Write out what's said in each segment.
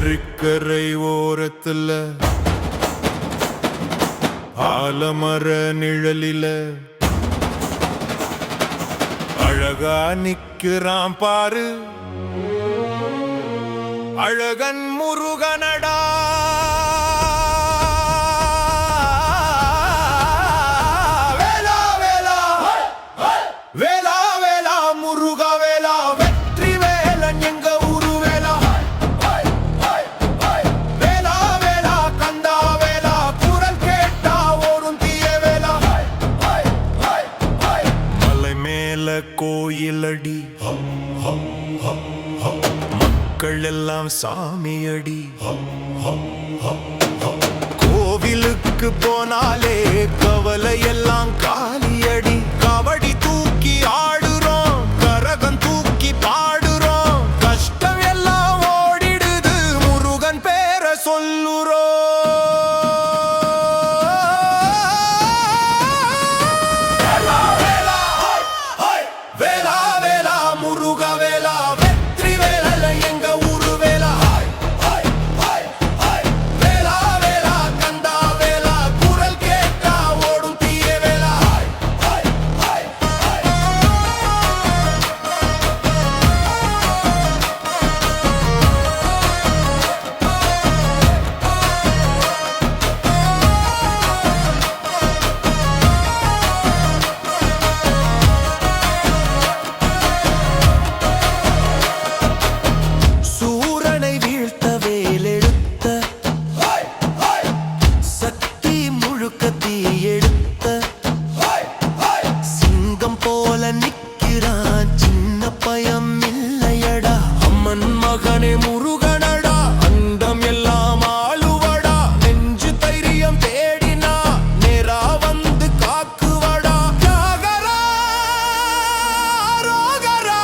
ஏரிக்கரை ஓரத்துல ஆலமர நிழலில அழகா நிக்கிறான் பாரு அழகன் முருகனடா. வேலா வேலா வேலா வேலா முருகா வேலா வெற்றி வேலன் எங்க ஊரு வேலா. வேலா வேலா கந்தா வேலா குரல் கேட்டா ஓடும் தீய வேலா. மலை மேல கோயிலடி மக்கள் எல்லாம் சாமியடி. கோவிலுக்கு போனாலே கவலை எல்லாம் காலியடி. கபடி தூக்கி ஆடுறோம், கரகம் தூக்கி பாடுறோம், கஷ்டம் எல்லாம் ஓடிடுது முருகன் பேரை சொல்லுறோம். வேலா வேலா வேலா வேலா முருகா வேலா வெற்றி வேலன் எங்க ஊரு வேலா. வேலா வேலா கந்தா வேலா குரல் கேட்டா ஓடும் தீய வேலா. சூரனை வீழ்த்த வேலெடுத்த சக்தி முழுக்க தீயெடுத்த சிங்கம் போல நிக்கிறான் சின்ன பயம் இல்லையடா. அம்மன் மகனே முருகனடா அண்டம் எல்லாம் ஆளுவடா. நெஞ்சு தைரியம் தேடினா நேரா வந்து காக்குவடா. ஜாகரா ரோகரா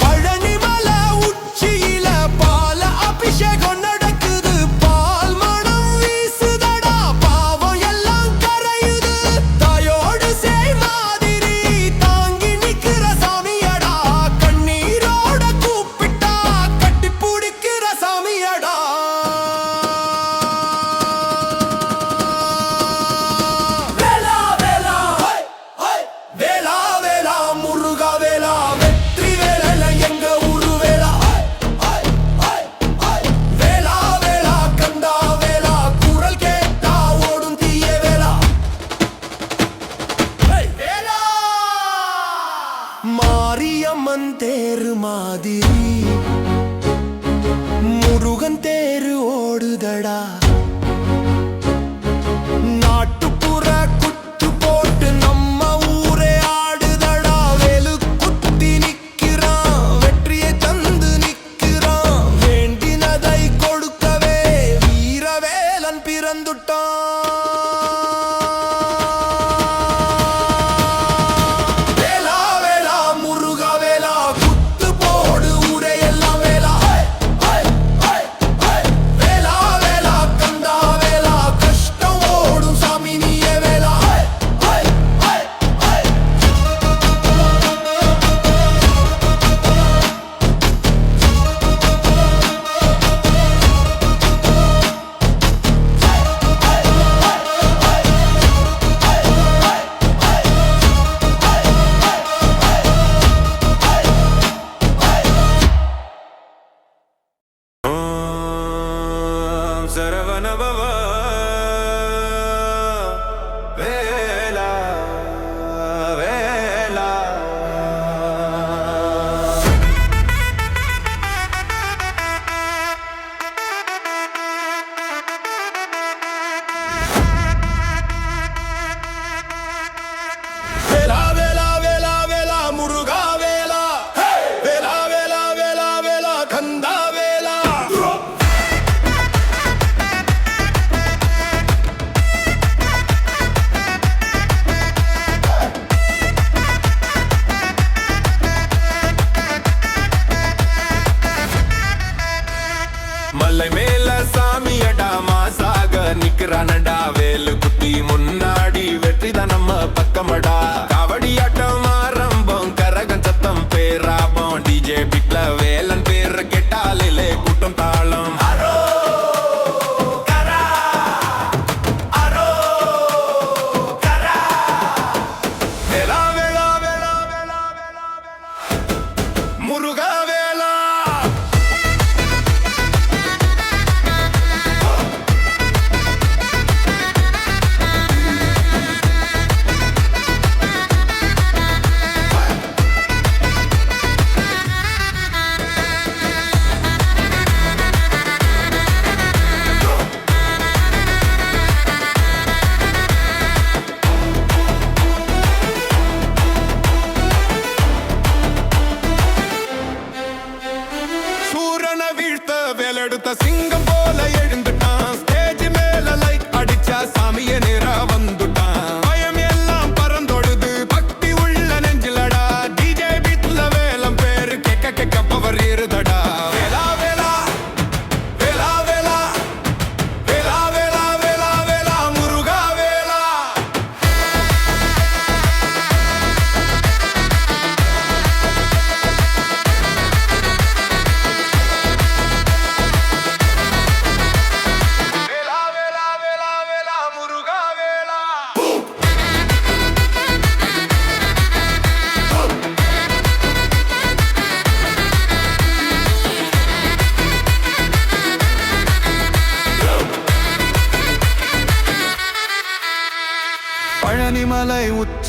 பழனிமலை உச்சியில பால அபிஷேகம் நடக்குது. பால் மனம் வீசுதடா, பாவம் எல்லாம் கரையுது. தாயோடு சேய் மாதிரி தாங்கி நிக்கிற சாமியடா. கண்ணீரோட கூப்பிட்டா கட்டி பிடிக்கிற சாமியடா. வேலா வேலா வேலா வேலா முருகா வேலா வெற்றி வேலன் எங்க ஊரு வேலா. வேலா வேலா கந்தா வேலா குரல் கேட்டா ஓடும் தீய வேலா. வேலா மாரியம்மன் தேரு மாதிரி முருகன் தேரு ஓடுதடா. நாட்டுப்புற குத்து போட்டு நம்ம ஊரே ஆடுதடா. வேலு குத்தி நிக்கிறான், வெற்றியை தந்து நிக்கிறான். வேண்டினதை கொடுக்கவே வீரவேலன் பிறந்துட்டான். வேலா வேலா முருகா வேலா குத்து போடு ஊரே எல்லாம் வேலா. வேலா வேலா கந்தா வேலா கஷ்டம் ஓடும் சாமி நீயே வேலா. ஓம் சரவண பவ வேலா வேலா. வேலா வேலா வேலா வேலா முருகா வேலா. வேலா வேலா வேலா வேலா கந்தா வேலா.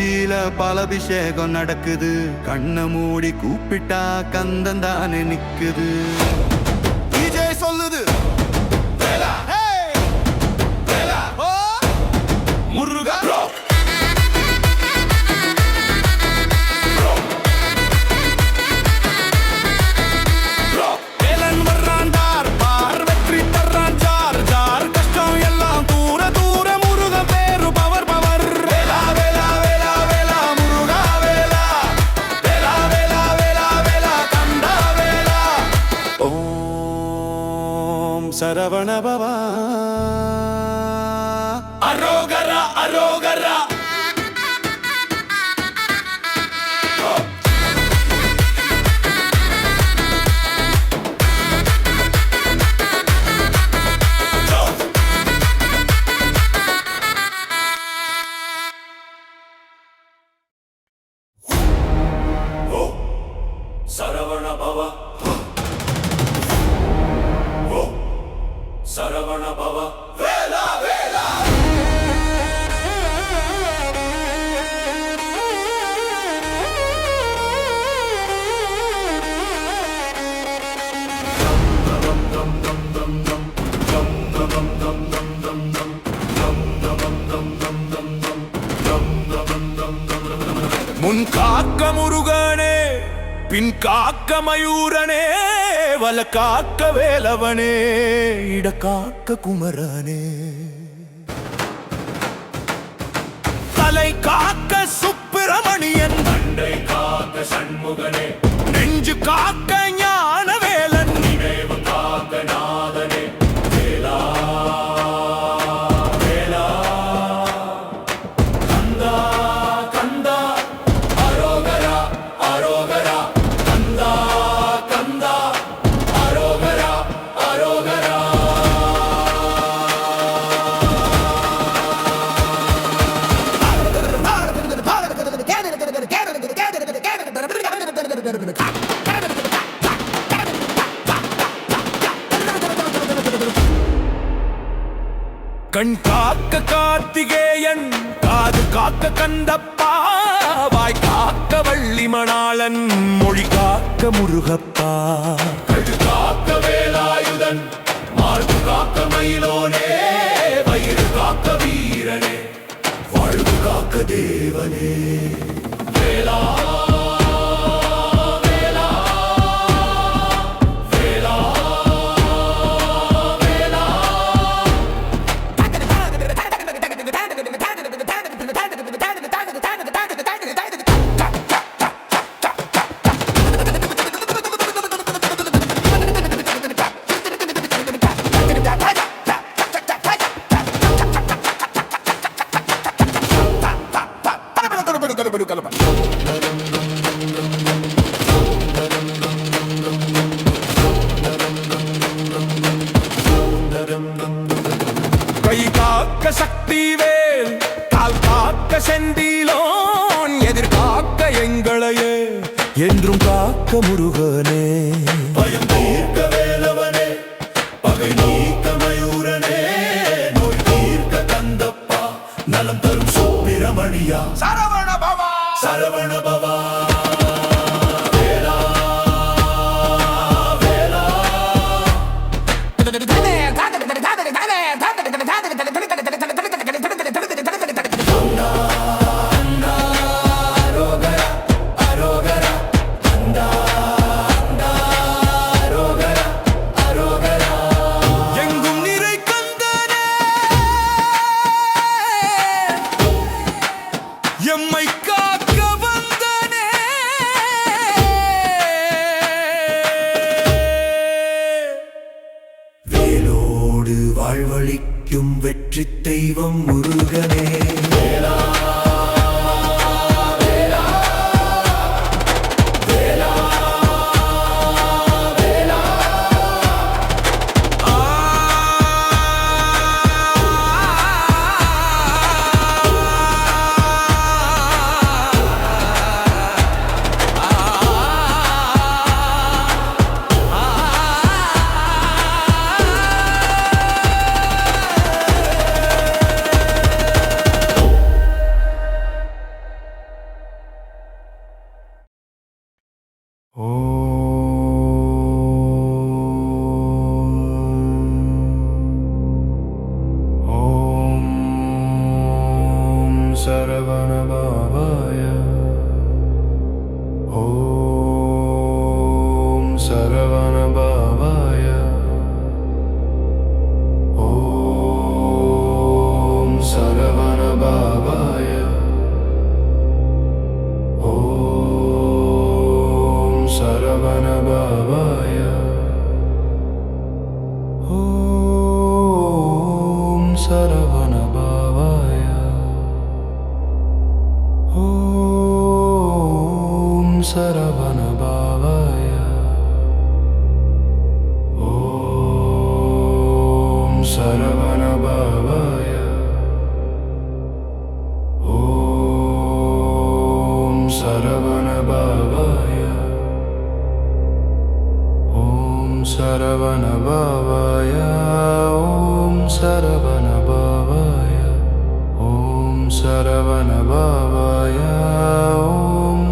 உச்சியில பல அபிஷேகம் நடக்குது. கண்ண மூடி கூப்பிட்டா கந்தன் தானே நிக்குது. விஜய் சொல்லுது முருகா சரவண பவா அரோகரா அரோகரா. சரவண பவா சரவண பவ வேலா வேலா. முன் காக்க முருகனே பின் காக்க மயூரனே வல காக்க வேலவனே இட காக்க குமரனே தலை காக்க சுப்பிரமணியன் தண்டை காக்க சண்முகனே நெஞ்சு காக்க ஞான வேலன் நினைவு காக்க நாதனே வேலா வேலா. கந்தா கந்தா அரோகரா அரோகரா. கந்தா கந்தா அரோகரா அரோகரா. கண் காக்க கார்த்திகேயன் காது காக்க கந்தப்பா வாய் காக்க வள்ளி மணாளன் மொழி காக்க முருகப்பா கழு காக்க வேலாயுதன் மார்பு காக்க மயிலோனே வயிறு காக்க வீரனே வாழ்வு காக்க தேவனே வேலா வேலா வேலா வேலா. கை காக்க சக்தி வேல் கால் காக்க செந்திலோன் எதிர் காக்க எங்களையே என்றும் காக்க முருகனே பயம் தீர்க்க வேலவனே பகை நீக்க மயூரனே நோய் தீர்க்க கந்தப்பா நலம் தரும் சுப்பிரமணியா சரவண பவா சரவண பவா. எம்மை காக்க வந்தனே வேலோடு வாழ்வழிக்கும் வெற்றி தெய்வம் முருகனே வேலா வேலா வேலா வேலா. சரவண பவாய ஓம் சரவண பவாய ஓம் சரவண பவாய ஓம் சரவண பவாய ஓம் சரவண பவாய ஓம் சரவண பவாய ஓம்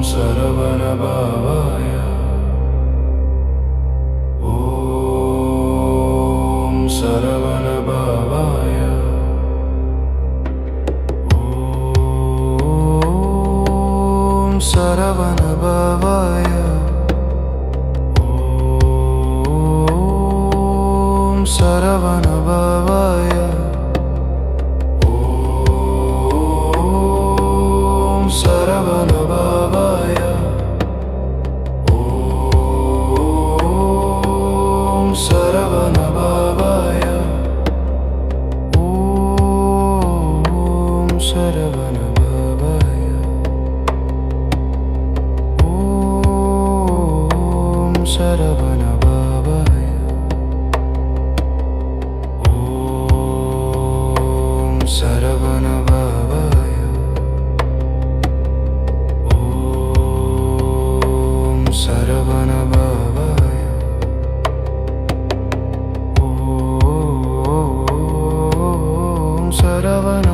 சரவண பவாய ஓம் சரவண பவாய ஓம் சரவண பவாய ஓம் சரவண பவாய ஓம் சரவண பவாய ஓம் சரவண பவாய ஓம் சரவண பவாய ஓம் சரவண பவாய ஓம் சரவண பவாய ஓம் சரவண பவாய ஓம் சரவண பவாய ஓம் சரவண